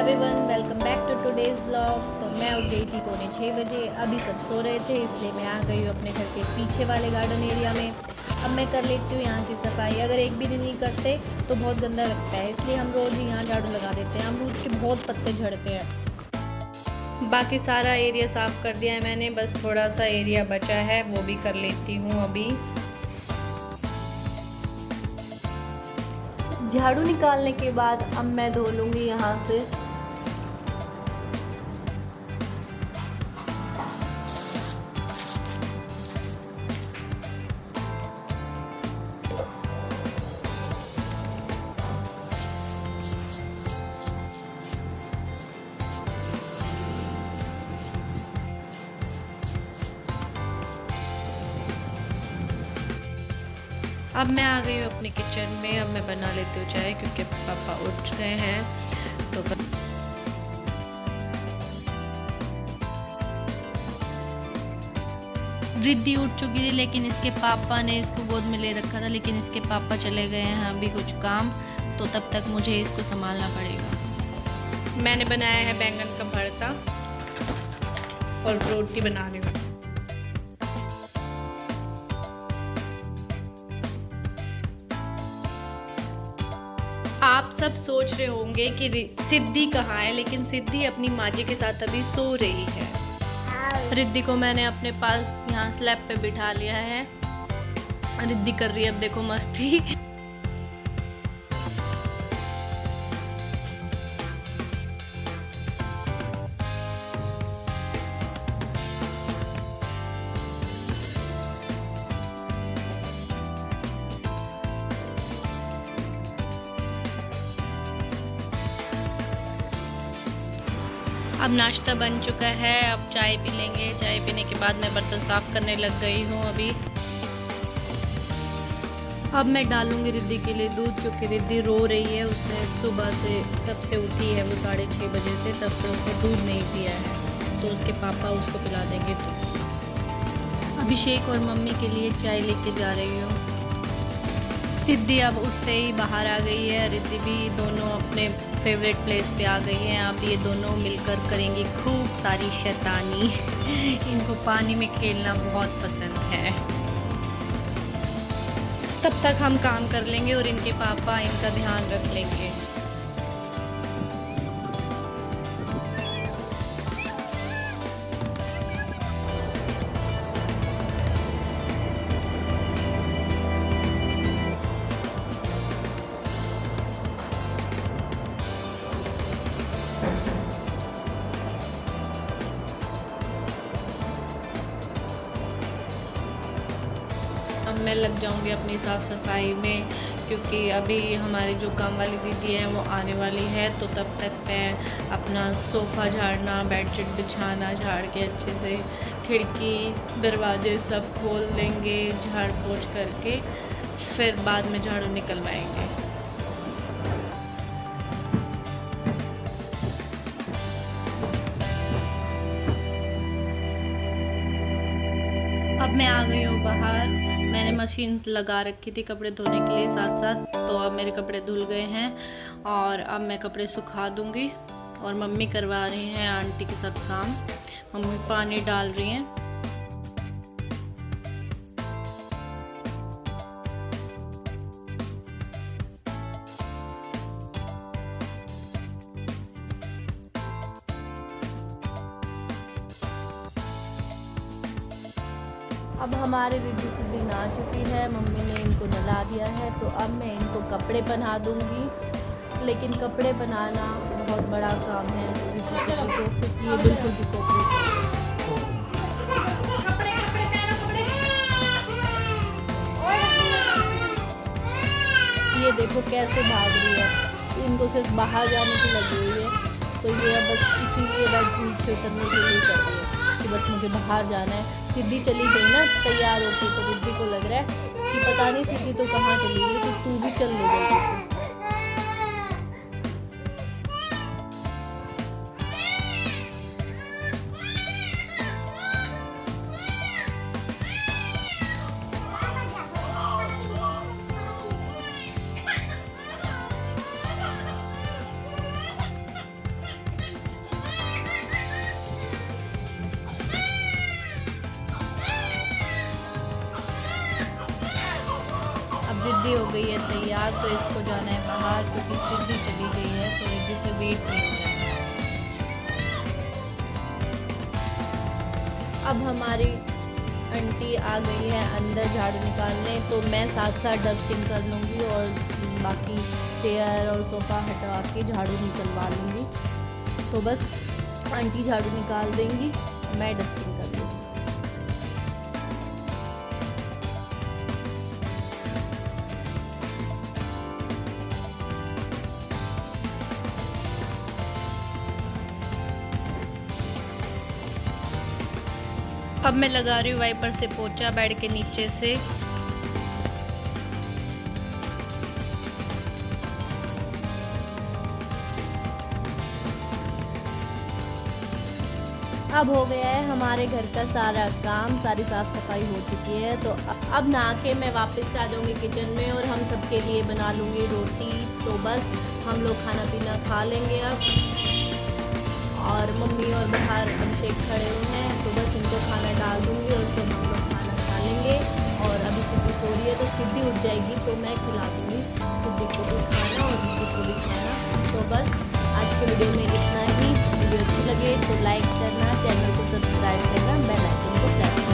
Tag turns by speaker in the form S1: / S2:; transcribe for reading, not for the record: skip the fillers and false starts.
S1: Everyone, welcome back to today's vlog. तो मैं उठ गई थी 6:45 बजे। अभी सब सो रहे थे, इसलिए मैं आ गई हूँ अपने घर के पीछे वाले गार्डन एरिया में। अब मैं कर लेती हूँ यहाँ की सफाई। अगर एक भी दिन नहीं करते तो बहुत गंदा लगता है, इसलिए हम रोज़ ही यहाँ झाड़ू लगा देते हैं। अमरूद के बहुत पत्ते झड़ते हैं। बाकी सारा एरिया साफ़ कर दिया है मैंने, बस थोड़ा सा एरिया बचा है, वो भी कर लेती हूँ अभी। झाड़ू निकालने के बाद अब मैं धो लूँगी यहाँ से। अब मैं आ गई हूँ अपने किचन में। अब मैं बना लेती हूँ चाय, क्योंकि पापा उठ गए हैं। तो रिद्धि उठ चुकी थी, लेकिन इसके पापा ने इसको गोद में ले रखा था, लेकिन इसके पापा चले गए हैं अभी कुछ काम, तो तब तक मुझे इसको संभालना पड़ेगा। मैंने बनाया है बैंगन का भरता और रोटी बना रही हूँ। आप सब सोच रहे होंगे कि सिद्धि कहाँ है, लेकिन सिद्धि अपनी माँ जी के साथ अभी सो रही है। रिद्धि को मैंने अपने पास यहाँ स्लैब पे बिठा लिया है। रिद्धि कर रही है अब देखो मस्ती। अब नाश्ता बन चुका है, अब चाय पी लेंगे। चाय पीने के बाद मैं बर्तन साफ करने लग गई हूँ अभी। अब मैं डालूंगी रिद्धि के लिए दूध, क्योंकि रिद्धि रो रही है। उसने सुबह से तब से उठी है वो 6:30 बजे से, तब से उसने दूध नहीं पिया है, तो उसके पापा उसको पिला देंगे। तो अभिषेक और मम्मी के लिए चाय लेके जा रही हूँ। सिद्धि अब उठते ही बाहर आ गई है। रिद्धि भी दोनों अपने फेवरेट प्लेस पे आ गई हैं। अब ये दोनों मिलकर करेंगी खूब सारी शैतानी। इनको पानी में खेलना बहुत पसंद है। तब तक हम काम कर लेंगे और इनके पापा इनका ध्यान रख लेंगे। अब मैं लग जाऊंगी अपनी साफ़ सफाई में, क्योंकि अभी हमारी जो काम वाली दीदी है वो आने वाली है। तो तब तक मैं अपना सोफ़ा झाड़ना, बेडशीट बिछाना झाड़ के अच्छे से खिड़की दरवाजे सब खोल देंगे झाड़ पोंछ करके, फिर बाद में झाड़ू निकलवाएंगे। अब मैं आ गई हूँ बाहर। मैंने मशीन लगा रखी थी कपड़े धोने के लिए साथ साथ, तो अब मेरे कपड़े धुल गए हैं और अब मैं कपड़े सुखा दूँगी। और मम्मी करवा रही हैं आंटी के साथ काम। मम्मी पानी डाल रही हैं। अब हमारे रिद्धि सिद्धि नहा चुकी है, मम्मी ने इनको नहला दिया है। तो अब मैं इनको कपड़े पहना दूँगी, लेकिन कपड़े बनाना बहुत बड़ा काम है रिद्धि सिद्धि को, क्योंकि ये बिल्कुल भी कोऑपरेट नहीं। ये देखो कैसे भाग रही है, इनको सिर्फ बाहर जाने की लगी हुई है। तो ये अब बस इसीलिए बस नीचे उतरने के लिए कर रही है कि बस मुझे बाहर जाना है। सिद्धि चली गई ना तैयार होके, तो रिद्धि को लग रहा है कि पता नहीं सिद्धि तो कहाँ चली गई, तो तू भी चल ले गई। रिद्धि हो गई है तैयार, तो इसको जाना है बाहर क्योंकि सिद्धि चली गई है, तो रिद्धि से वेट नहीं हो रहा है। अब हमारी आंटी आ गई है अंदर झाड़ू निकालने, तो मैं साथ साथ डस्टिंग कर लूँगी और बाकी चेयर और सोफ़ा हटवा के झाड़ू निकलवा लूँगी। तो बस आंटी झाड़ू निकाल देंगी, मैं डस्टिंग कर लूँगी। अब मैं लगा रही हूँ वाइपर से पोंछा बेड के नीचे से। अब हो गया है हमारे घर का सारा काम, सारी साफ सफाई हो चुकी है। तो अब नहा के मैं वापस आ जाऊंगी किचन में और हम सबके लिए बना लूँगी रोटी। तो बस हम लोग खाना पीना खा लेंगे अब, और मम्मी और बाहर अभिषेक खड़े हुए हैं, तो बस इनको खाना डाल दूँगी और फिर हम लोग खाना खा लेंगे। और अभी सिद्धि सो रही है, तो सिद्धि उठ जाएगी तो मैं खिला दूँगी सिद्धि को भी खाना और सिद्धि को भी खाना। तो बस आज के वीडियो में इतना ही। वीडियो अच्छी लगे तो लाइक करना, चैनल को सब्सक्राइब करना, बेल आइकन को प्रेस करना।